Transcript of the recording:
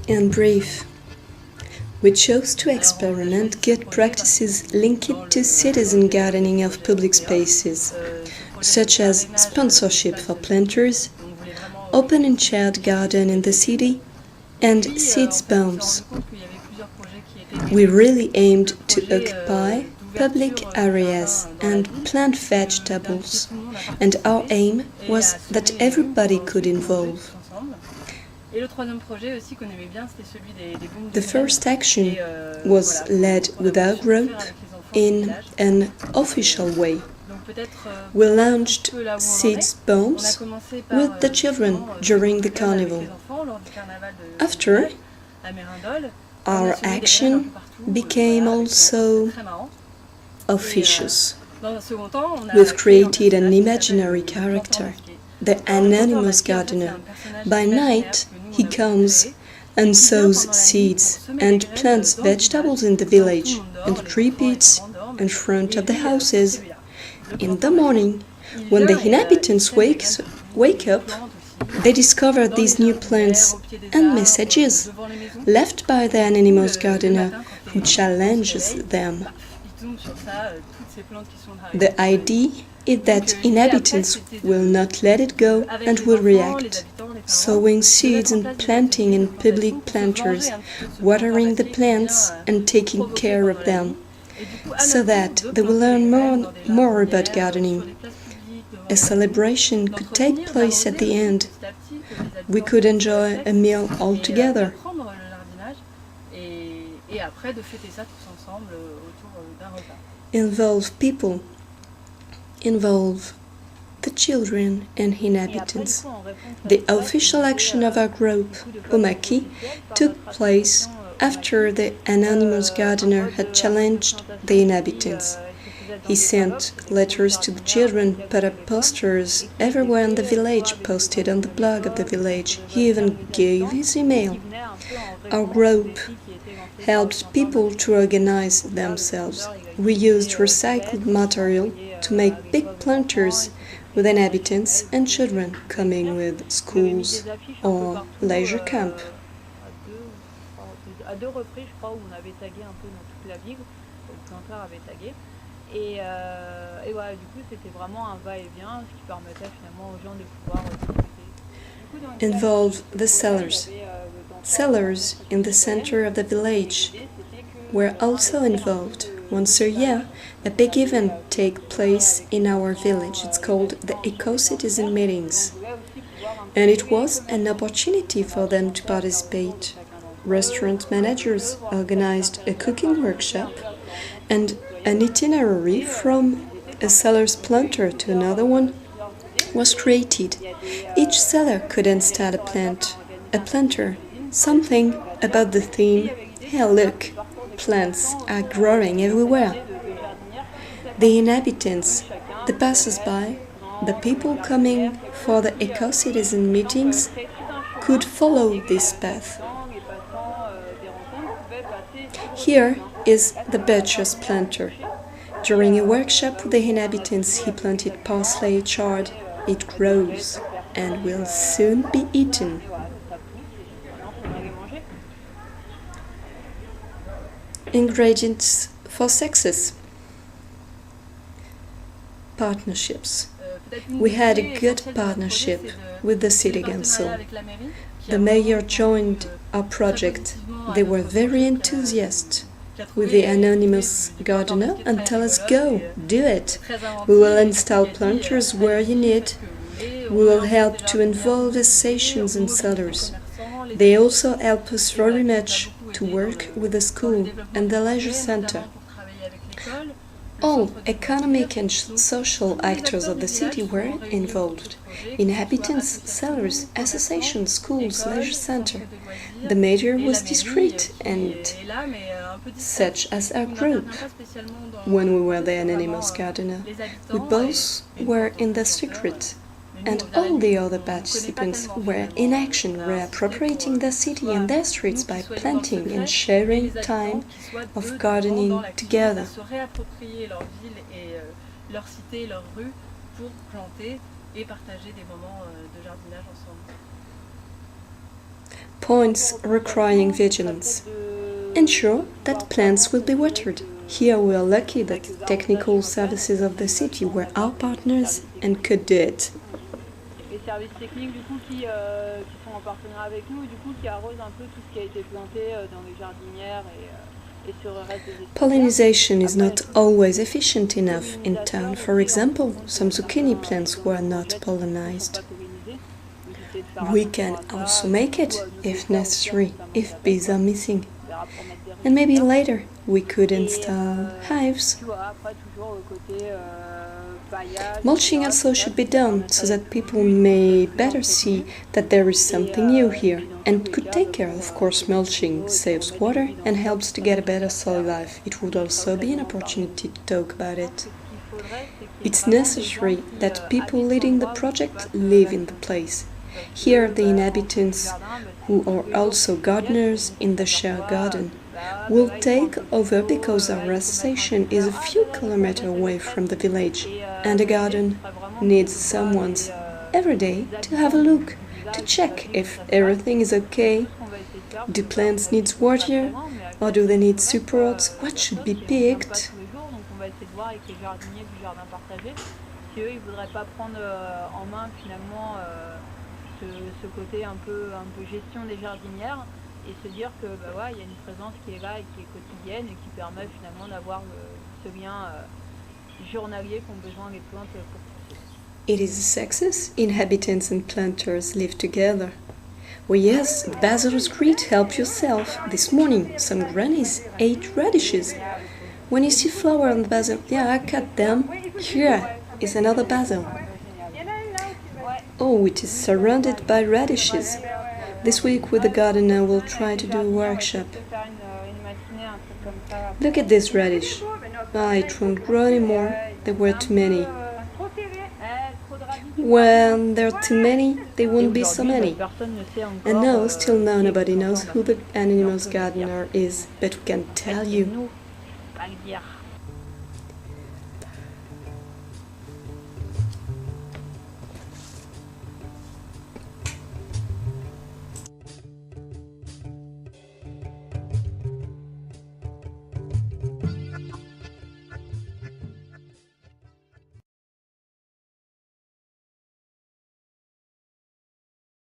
In brief, we chose to experiment good practices linked to citizen gardening of public spaces, such as sponsorship for planters, open and shared garden in the city, and seeds bombs. We really aimed to occupy public areas and plant vegetables, and our aim was that everybody could involve. The first action was led with our group in an official way. We launched seeds bombs with the children during the carnival. After, our action became also officious. We've created an imaginary character, the anonymous gardener. By night, he comes and sows seeds and plants vegetables in the village and tree pits in front of the houses. In the morning, when the inhabitants wake up, they discover these new plants and messages left by the anonymous gardener who challenges them. The idea is that inhabitants will not let it go and will react, sowing seeds and planting in public planters, watering the plants and taking care of them, so that they will learn more about gardening. A celebration could take place at the end. We could enjoy a meal all together. Involve people. Involve the children and inhabitants. The official action of our group, Omaki, took place after the anonymous gardener had challenged the inhabitants. He sent letters to the children, put up posters everywhere in the village, posted on the blog of the village. He even gave his email. Our group helped people to organize themselves. We used recycled material to make big planters with inhabitants and children coming with schools or leisure camp. Et voilà, du coup, c'était vraiment un va-et-vient, ce qui permettait finalement aux gens de pouvoir discuter. Involve the sellers. Sellers in the center of the village were also involved. Once a year, a big event takes place in our village. It's called the Eco-Citizen Meetings. And it was an opportunity for them to participate. Restaurant managers organized a cooking workshop, and an itinerary from a seller's planter to another one was created. Each seller could install a planter, something about the theme, "Hey, look, plants are growing everywhere." The inhabitants, the passers-by, the people coming for the eco-citizen meetings could follow this path. Here is the butcher's planter. During a workshop with the inhabitants, he planted parsley chard. It grows and will soon be eaten. Ingredients for success. Partnerships. We had a good partnership with the city council. The mayor joined our project. They were very enthusiastic with the anonymous gardener and tell us, "Go, do it. We will install planters where you need. We will help to involve associations and sellers." They also help us very much to work with the school and the leisure center. All economic and social actors of the city were involved. Inhabitants, sellers, associations, schools, leisure center. The mayor was discreet and such as our group. When we were the anonymous gardener, we both were in the secret, and all the other participants were in action, reappropriating the city and their streets by planting and sharing time of gardening together. Points requiring vigilance. Ensure that plants will be watered. Here we are lucky that the technical services of the city were our partners and could do it. Les services techniques du coup qui sont en partenariat avec nous et du coup qui arrosent un peu tout ce qui a été planté dans les jardinières et sur le reste des espaces. Pollination is not always efficient enough in town. For example, some zucchini plants were not pollinized. We can also make it, if necessary, if bees are missing. And maybe later we could install hives. Mulching also should be done so that people may better see that there is something new here and could take care. Of course, mulching saves water and helps to get a better soil life. It would also be an opportunity to talk about it. It's necessary that people leading the project live in the place. Here the inhabitants, who are also gardeners in the shared garden, will take over because our station is a few kilometers away from the village, and the garden needs someone's every day to have a look, to check if everything is okay. Do plants need water, or do they need support? What should be picked? Ce côté un peu gestion des jardinières et se dire que il y a une présence qui est là et qui est quotidienne et qui permet finalement d'avoir ce lien journalier qu'ont besoin les plantes pour pousser. It is a success. Inhabitants and planters live together. Oh yes, the basil was great. Help yourself. This morning, some grannies ate radishes. When you see flower on the basil, yeah, I cut them. Here is another basil. Oh, it is surrounded by radishes. This week with the gardener we'll try to do a workshop. Look at this radish. It won't grow anymore. There were too many. When there are too many, there won't be so many. And no, still nobody knows who the animals gardener is, but we can tell you.